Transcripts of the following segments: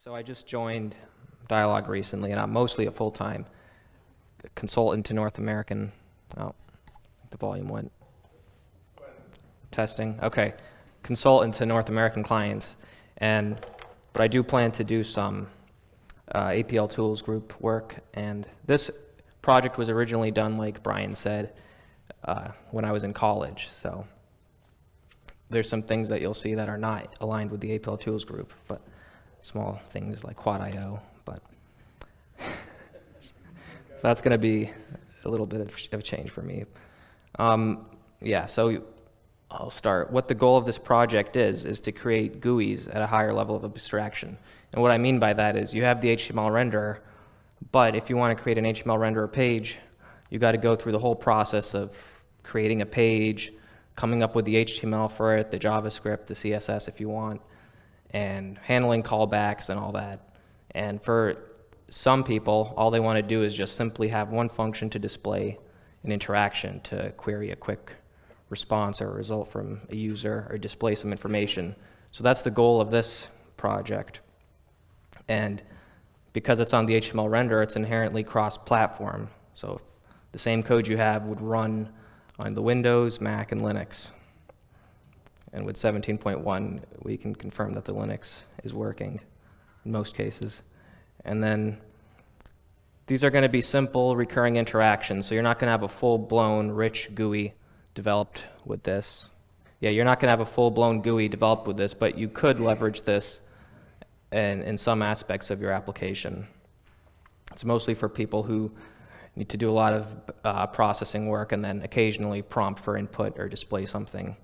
So I just joined Dyalog' recently, and I'm mostly a full-time consultant to North American. Oh, the volume went. Testing. Okay, consultant to North American clients, but I do plan to do some APL Tools group work. And this project was originally done, like Brian said, when I was in college. So there's some things that you'll see that are not aligned with the APL Tools group, but small things like Quad IO. But that's going to be a little bit of change for me. Yeah, so I'll start. What the goal of this project is to create GUIs at a higher level of abstraction. And what I mean by that is you have the HTML renderer, but if you want to create an HTML renderer page, you got to go through the whole process of creating a page, coming up with the HTML for it, the JavaScript, the CSS if you want, and handling callbacks and all that. And for some people, all they want to do is just simply have one function to display an interaction, to query a quick response or a result from a user or display some information. So that's the goal of this project. And because it's on the HTML renderer, it's inherently cross-platform. So the same code you have would run on the Windows, Mac, and Linux. And with 17.1, we can confirm that the Linux is working in most cases. And then these are going to be simple recurring interactions. So you're not going to have a full-blown rich GUI developed with this. Yeah, you're not going to have a full-blown GUI developed with this, but you could leverage this in some aspects of your application. It's mostly for people who need to do a lot of processing work and then occasionally prompt for input or display something,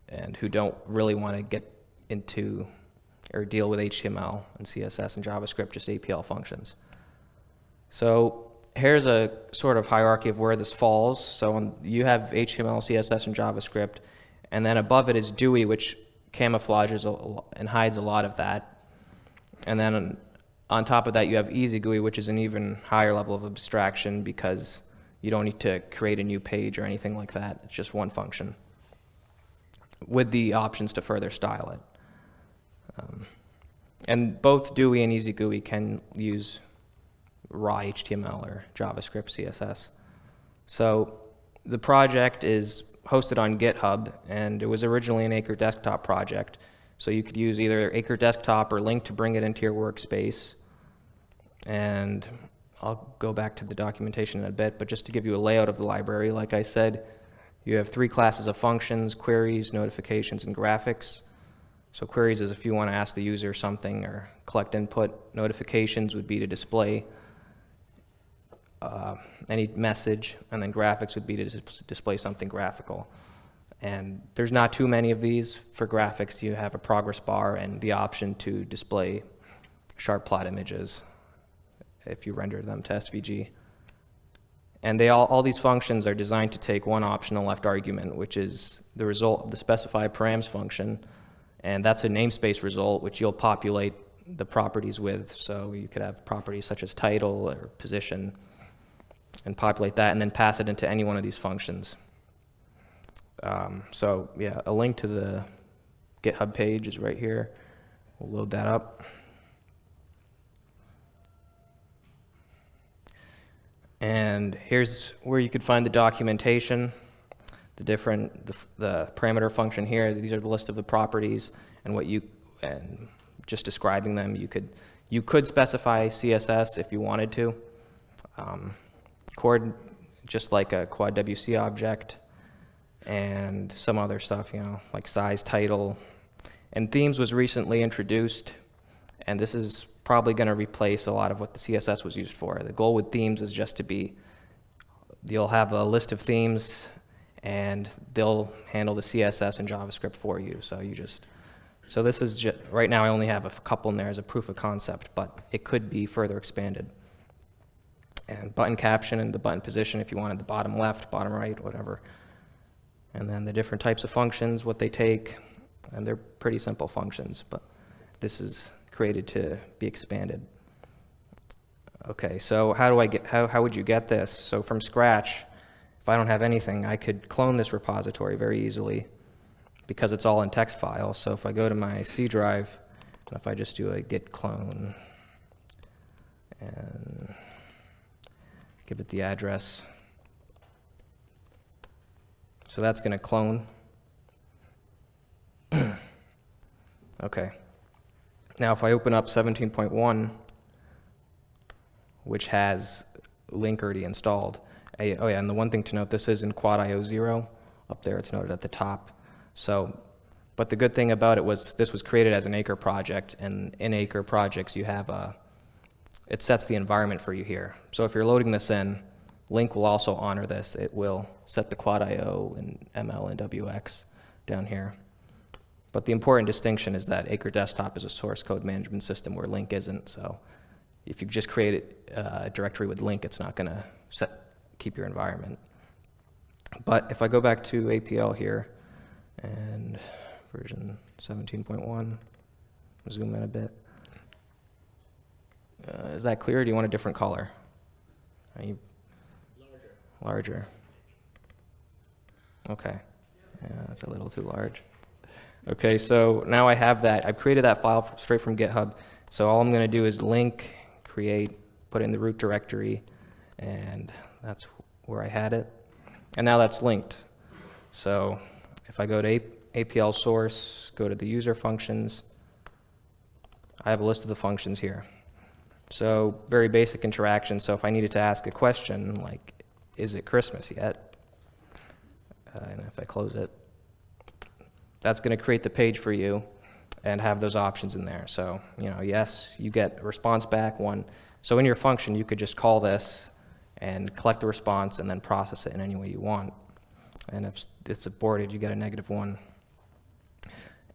and who don't really want to get into or deal with HTML and CSS and JavaScript, just APL functions. So here's a sort of hierarchy of where this falls. So you have HTML, CSS, and JavaScript, and then above it is GUI, which camouflages and hides a lot of that. And then on top of that, you have Easy GUI, which is an even higher level of abstraction because you don't need to create a new page or anything like that. It's just one function with the options to further style it. And both GUI and Easy GUI can use raw HTML or JavaScript, CSS. So the project is hosted on GitHub, and it was originally an Acre Desktop project. So you could use either Acre Desktop or Link to bring it into your workspace. And I'll go back to the documentation in a bit, but just to give you a layout of the library, like I said, you have 3 classes of functions: queries, notifications, and graphics. So queries is if you want to ask the user something or collect input. Notifications would be to display any message, and then graphics would be to display something graphical. And there's not too many of these. For graphics, you have a progress bar and the option to display sharp plot images if you render them to SVG. And all these functions are designed to take one optional left argument, which is the result of the specify params function. And that's a namespace result, which you'll populate the properties with. So you could have properties such as title or position, and populate that, and then pass it into any one of these functions. So yeah, a link to the GitHub page is right here. We'll load that up. And here's where you could find the documentation, the parameter function here. These are the list of the properties and just describing them. You could specify CSS if you wanted to. Chord, just like a quad WC object, and some other stuff, like size, title. And themes was recently introduced, and this is probably going to replace a lot of what the CSS was used for. The goal with themes is just to be, you'll have a list of themes, and they'll handle the CSS and JavaScript for you. So this is just, right now I only have a couple in there as a proof of concept, but it could be further expanded. And button caption and the button position if you wanted the bottom left, bottom right, whatever. And then the different types of functions, what they take, and they're pretty simple functions, but this is created to be expanded. Okay, so how would you get this? So from scratch, if I don't have anything, I could clone this repository very easily because it's all in text files. So if I go to my C drive, And if I just do a git clone and give it the address, so that's going to clone. Okay. Now if I open up 17.1, which has link already installed. Oh yeah, and the one thing to note, this is in quad IO 0. Up there it's noted at the top. So, but the good thing about it was this was created as an Acre project, and in Acre projects you have it sets the environment for you here. So if you're loading this in, Link will also honor this. It will set the quad IO and ML and WX down here. But the important distinction is that Acre Desktop is a source code management system where Link isn't. So if you just create a directory with Link, it's not going to keep your environment. But if I go back to APL here and version 17.1, zoom in a bit. Is that clear, or do you want a different color? Are you larger? Okay. Yeah, that's a little too large. Okay, so now I have that. I've created that file straight from GitHub. So all I'm going to do is link, create, put it in the root directory, and that's where I had it. And now that's linked. So if I go to APL source, go to the user functions, I have a list of the functions here. So very basic interaction. So if I needed to ask a question like, is it Christmas yet? And if I close it, that's going to create the page for you and have those options in there. So, you know, yes, you get a response back, one. So in your function, you could just call this and collect the response and then process it in any way you want. And if it's aborted, you get a -1.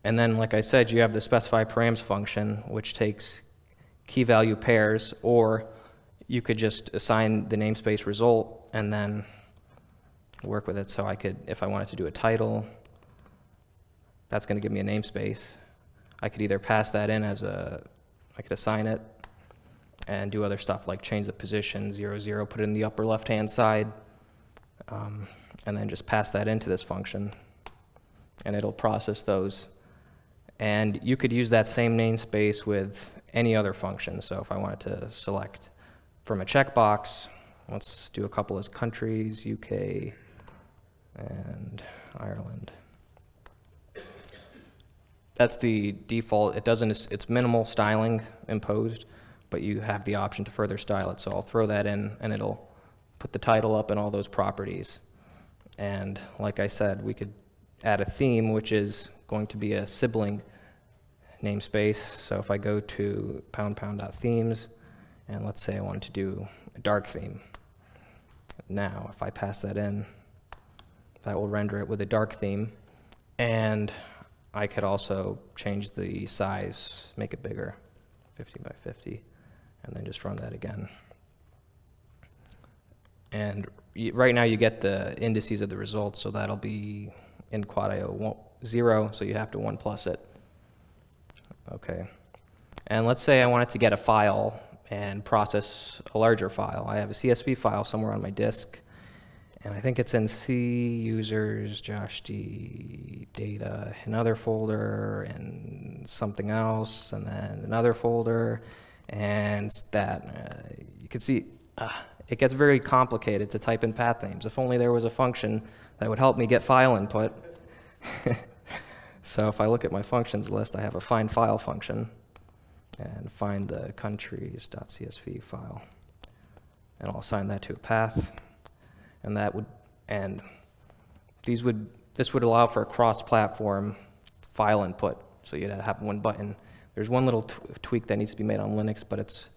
And then, like I said, you have the specify params function, which takes key value pairs, or you could just assign the namespace result and then work with it. So I could, if I wanted to do a title, that's going to give me a namespace. I could either pass that in as I could assign it and do other stuff like change the position, 0, 0, put it in the upper left-hand side, and then just pass that into this function, and it'll process those. And you could use that same namespace with any other function. So if I wanted to select from a checkbox, let's do a couple as countries, UK and Ireland. That's the default. It doesn't, it's minimal styling imposed, but you have the option to further style it. So I'll throw that in and it'll put the title up and all those properties. And like I said, we could add a theme, which is going to be a sibling namespace. So if I go to #themes, and let's say I wanted to do a dark theme. Now, if I pass that in, that will render it with a dark theme. And I could also change the size, make it bigger, 50 by 50, and then just run that again. And right now you get the indices of the results, so that'll be in quad IO 0, so you have to 1+ it. Okay. And let's say I wanted to get a file and process a larger file. I have a CSV file somewhere on my disk, and I think it's in C, users, Josh D, data, another folder, and something else, and then another folder, and that. You can see it gets very complicated to type in path names. If only there was a function that would help me get file input. So if I look at my functions list, I have a find file function, and find the countries.csv file, and I'll assign that to a path. And that would, and this would allow for a cross-platform file input. So you'd have one button. There's one little tweak that needs to be made on Linux, but it's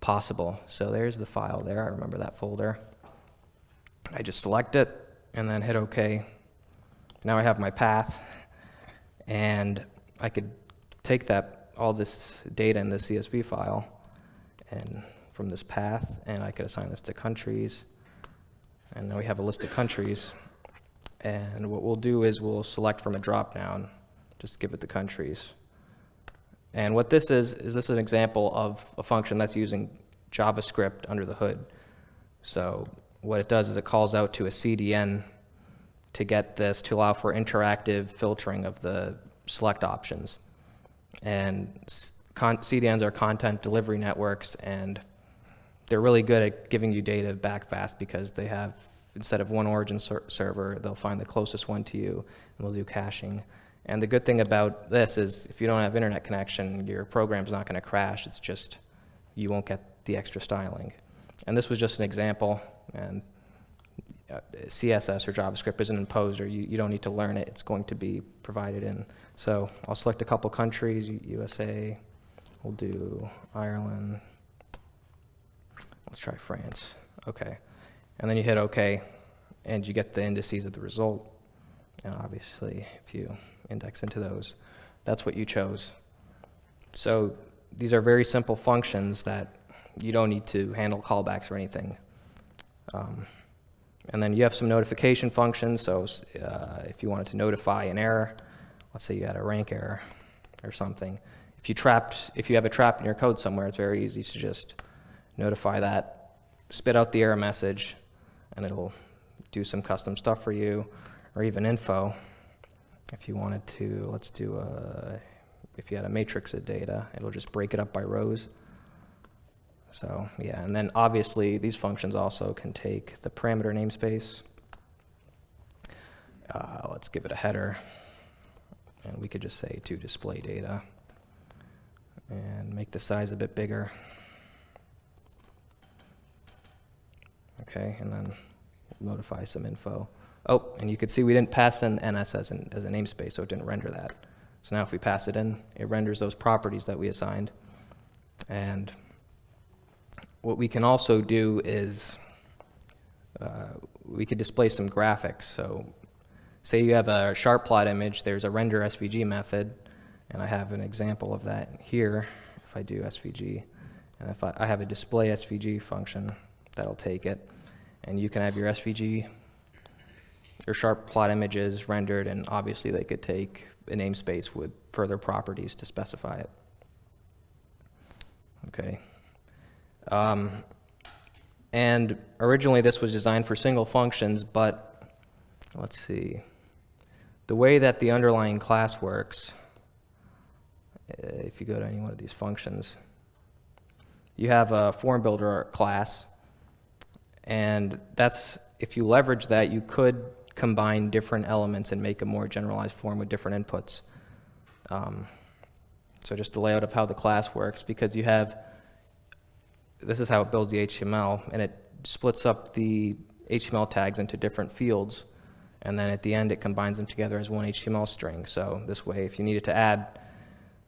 possible. So there's the file there. I remember that folder. I just select it and then hit OK. Now I have my path, and I could take all this data in the CSV file and from this path, and I could assign this to countries. And now we have a list of countries. And what we'll do is we'll select from a drop-down, just give it the countries. And what this is this an example of a function that's using JavaScript under the hood. So what it does is it calls out to a CDN to get this to allow for interactive filtering of the select options. And CDNs are content delivery networks, and they're really good at giving you data back fast because they have, instead of one origin server, they'll find the closest one to you, and they'll do caching. And the good thing about this is if you don't have internet connection, your program's not going to crash. It's just you won't get the extra styling. And this was just an example, and CSS or JavaScript isn't imposed, or you don't need to learn it. It's going to be provided in. So I'll select a couple countries, USA, we'll do Ireland, let's try France, okay. And then you hit OK, and you get the indices of the result. And obviously, if you index into those, that's what you chose. So these are very simple functions that you don't need to handle callbacks or anything. And then you have some notification functions. So if you wanted to notify an error, let's say you had a rank error or something. If you have a trap in your code somewhere, it's very easy to just notify that, spit out the error message, and it'll do some custom stuff for you, or even info. If you wanted to, let's do if you had a matrix of data, it'll just break it up by rows. So yeah, and then obviously these functions also can take the parameter namespace. Let's give it a header, and we could just say to display data, and make the size a bit bigger. Okay, and then notify some info. Oh, and you could see we didn't pass in NS as a namespace, so it didn't render that. So now if we pass it in, it renders those properties that we assigned. And what we can also do is we could display some graphics. So say you have a sharp plot image, there's a render SVG method, and I have an example of that here. If I do SVG, and if I have a display SVG function, that'll take it, and you can have your SVG, your sharp plot images rendered, and obviously they could take a namespace with further properties to specify it. Okay. And originally this was designed for single functions, but let's see. The way that the underlying class works, if you go to any one of these functions, you have a form builder class, and that's, if you leverage that, you could combine different elements and make a more generalized form with different inputs. So just the layout of how the class works, because you have, this is how it builds the HTML, and it splits up the HTML tags into different fields, and then at the end it combines them together as one HTML string. So this way, if you needed to add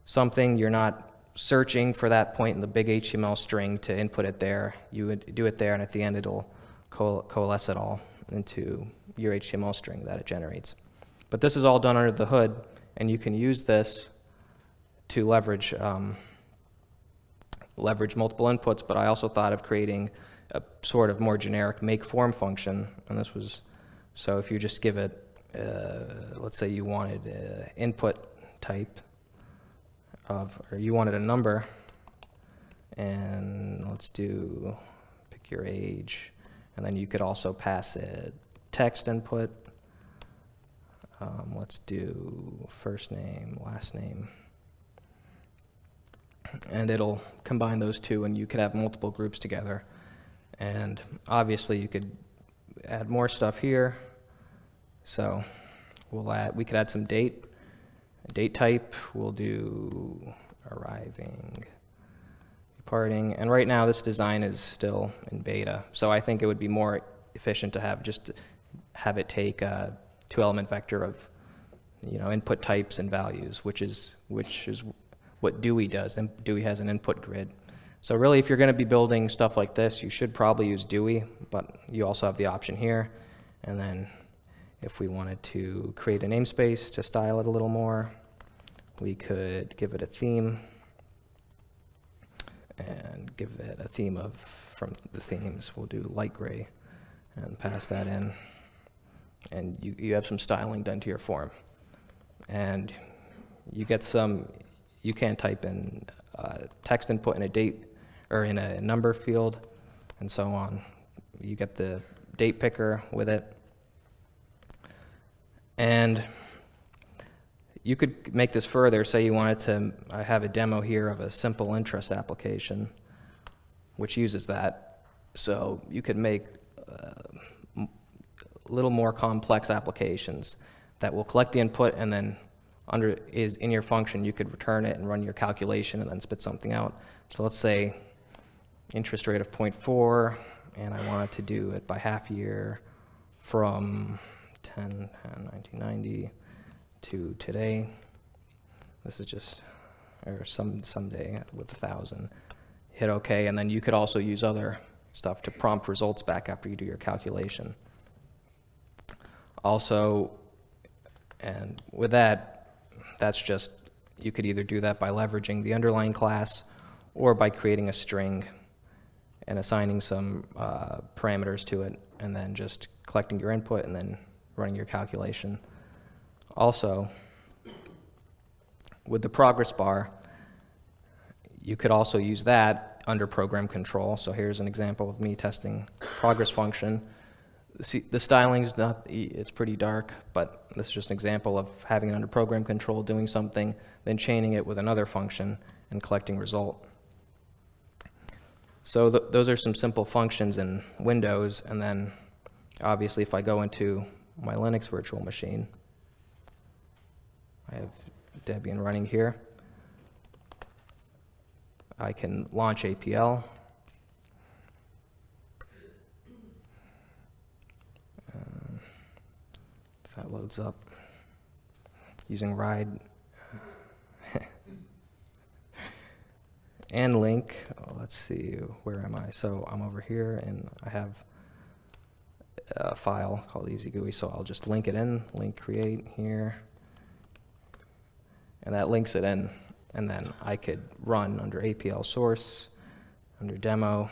something, you're not searching for that point in the big HTML string to input it there. You would do it there, and at the end it'll coalesce it all into your HTML string that it generates. But this is all done under the hood, and you can use this to leverage multiple inputs, but I also thought of creating a sort of more generic make form function, and this was, so if you just give it, let's say you wanted input type of, or you wanted a number, and let's do, pick your age, and then you could also pass it text input. Let's do first name, last name, and it'll combine those two, and you could have multiple groups together. And obviously you could add more stuff here. So we could add some date type. We'll do arriving, departing, and right now this design is still in beta. So I think it would be more efficient to have it take a 2-element vector of, input types and values, which is what GUI does, and GUI has an input grid. So really, if you're going to be building stuff like this, you should probably use GUI, but you also have the option here. And then if we wanted to create a namespace to style it a little more, we could give it a theme and give it a theme from the themes. We'll do light gray and pass that in. And you have some styling done to your form. And you get some, you can type in text input in a date or in a number field and so on. You get the date picker with it. And You could make this further. Say you wanted to, I have a demo here of a simple interest application, which uses that. So you could make a little more complex applications that will collect the input, and then in your function, you could return it and run your calculation and then spit something out. So let's say interest rate of 0.4, and I wanted to do it by half year from 10/10/1990 to today. This is just, or someday with 1,000. Hit OK, and then you could also use other stuff to prompt results back after you do your calculation. Also, and with that, that's just, you could either do that by leveraging the underlying class or by creating a string and assigning some parameters to it, and then just collecting your input and then running your calculation. Also, with the progress bar, you could also use that under program control. So here's an example of me testing progress function. See, the styling's not, it's pretty dark, but this is just an example of having it under program control, doing something, then chaining it with another function and collecting result. So those are some simple functions in Windows, and then obviously if I go into my Linux virtual machine, I have Debian running here. I can launch APL. So that loads up using ride and link. Oh, let's see, where am I? So I'm over here, and I have a file called Easy GUI, so I'll just link it in, link create here, and that links it in, and then I could run under APL source, under demo.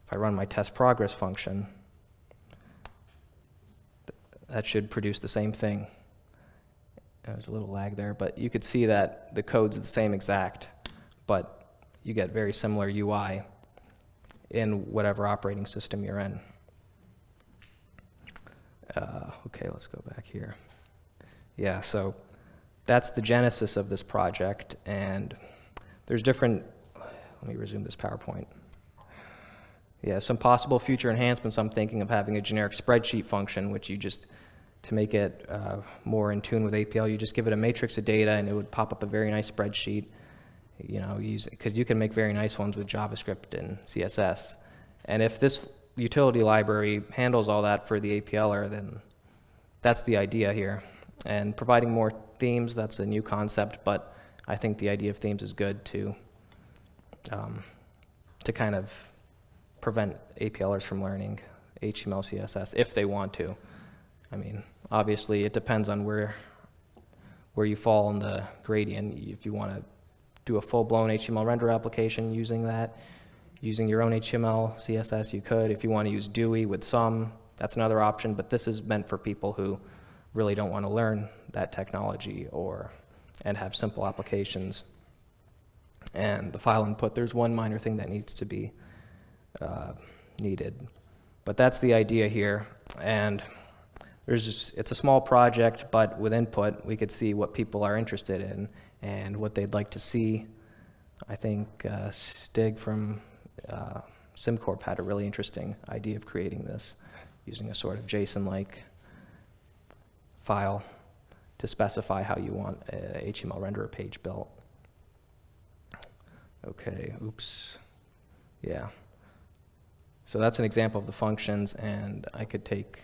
If I run my test progress function, that should produce the same thing. There's a little lag there, but you could see that the code's the same exact, but you get very similar UI in whatever operating system you're in. Okay, let's go back here. Yeah, so that's the genesis of this project, and there's different, let me resume this PowerPoint. Yeah, some possible future enhancements. I'm thinking of having a generic spreadsheet function, which you just, to make it more in tune with APL, you just give it a matrix of data and it would pop up a very nice spreadsheet. You know, because you can make very nice ones with JavaScript and CSS. And if this utility library handles all that for the APLer, then that's the idea here. And providing more themes, that's a new concept, but I think the idea of themes is good to kind of prevent APLers from learning HTML, CSS if they want to. I mean, obviously it depends on where you fall in the gradient. If you want to do a full-blown HTML render application using that, using your own HTML, CSS, you could. If you want to use GUI with some, that's another option, but this is meant for people who really don't want to learn that technology and have simple applications. And the file input, there's one minor thing that needs to be needed. But that's the idea here. And it's a small project, but with input, we could see what people are interested in and what they'd like to see. I think Stig from SimCorp had a really interesting idea of creating this using a sort of JSON-like file to specify how you want a HTML renderer page built. Okay, oops. Yeah. So that's an example of the functions, and I could take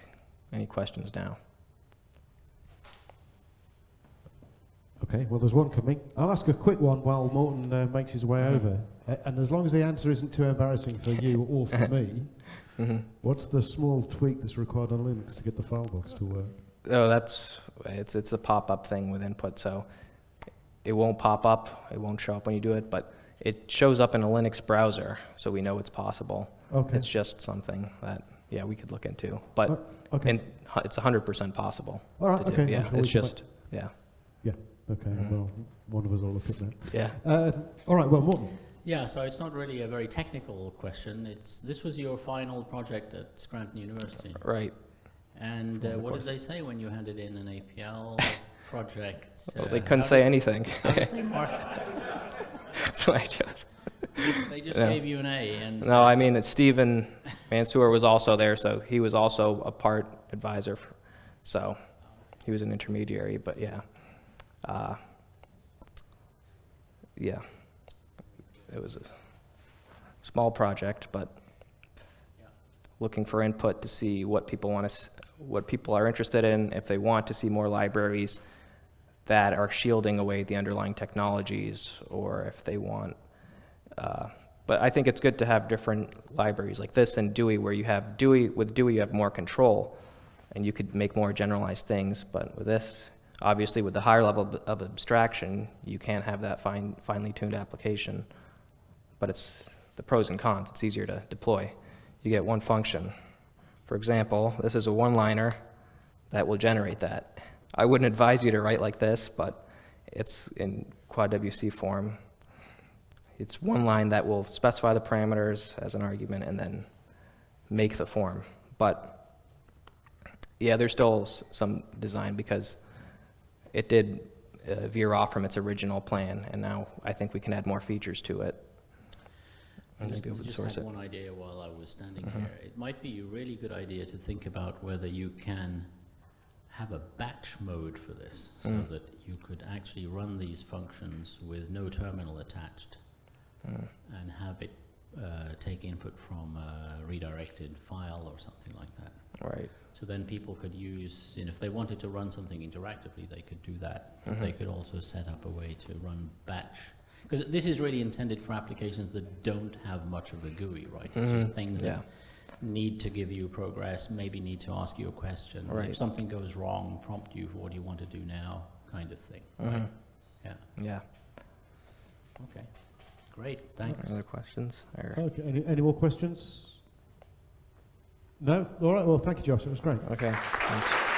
any questions now. Okay, well, there's one coming. I'll ask a quick one while Morton makes his way over. And as long as the answer isn't too embarrassing for you or for me, what's the small tweak that's required on Linux to get the file box to work? Oh, it's a pop-up thing with input, so it won't pop up, it won't show up when you do it, but it shows up in a Linux browser, so we know it's possible. Okay. It's just something that, yeah, we could look into, but okay. It's 100% possible. All right, okay. Yeah, it's just, yeah. Yeah, okay, well, one of us will look at that. Yeah. All right, well, Morton. Yeah, so it's not really a very technical question. This was your final project at Scranton University. Right. And what did they say when you handed in an APL? project. Well, they couldn't say anything. How did they mark it? So I just, They just Yeah. gave you an A. And no, I mean, Stephen Mansour was also there, so he was also a part advisor. So he was an intermediary, but yeah. Yeah. It was a small project, but looking for input to see what people want to, what people are interested in, if they want to see more libraries that are shielding away the underlying technologies, or if they want, but I think it's good to have different libraries like this and DUI, where you have DUI, with DUI you have more control and you could make more generalized things, but with this, obviously with the higher level of abstraction, you can't have that finely tuned application, but it's the pros and cons. It's easier to deploy. You get one function. For example, this is a one-liner that will generate that. I wouldn't advise you to write like this, but it's in quad WC form. It's one line that will specify the parameters as an argument and then make the form. But yeah, there's still some design because it did veer off from its original plan, and now I think we can add more features to it. I just had one idea while I was standing here. It might be a really good idea to think about whether you can have a batch mode for this, so that you could actually run these functions with no terminal attached and have it take input from a redirected file or something like that. Right. So then people could use, and if they wanted to run something interactively, they could do that. But they could also set up a way to run batch. Because this is really intended for applications that don't have much of a GUI, right? It's just things that need to give you progress, maybe need to ask you a question. Right. If something goes wrong, prompt you for what do you want to do now, kind of thing. Right? Yeah. Yeah. Okay. Great. Thanks. Other questions? Or Okay, any more questions? No? All right, well, thank you, Josh. It was great. okay. Thanks.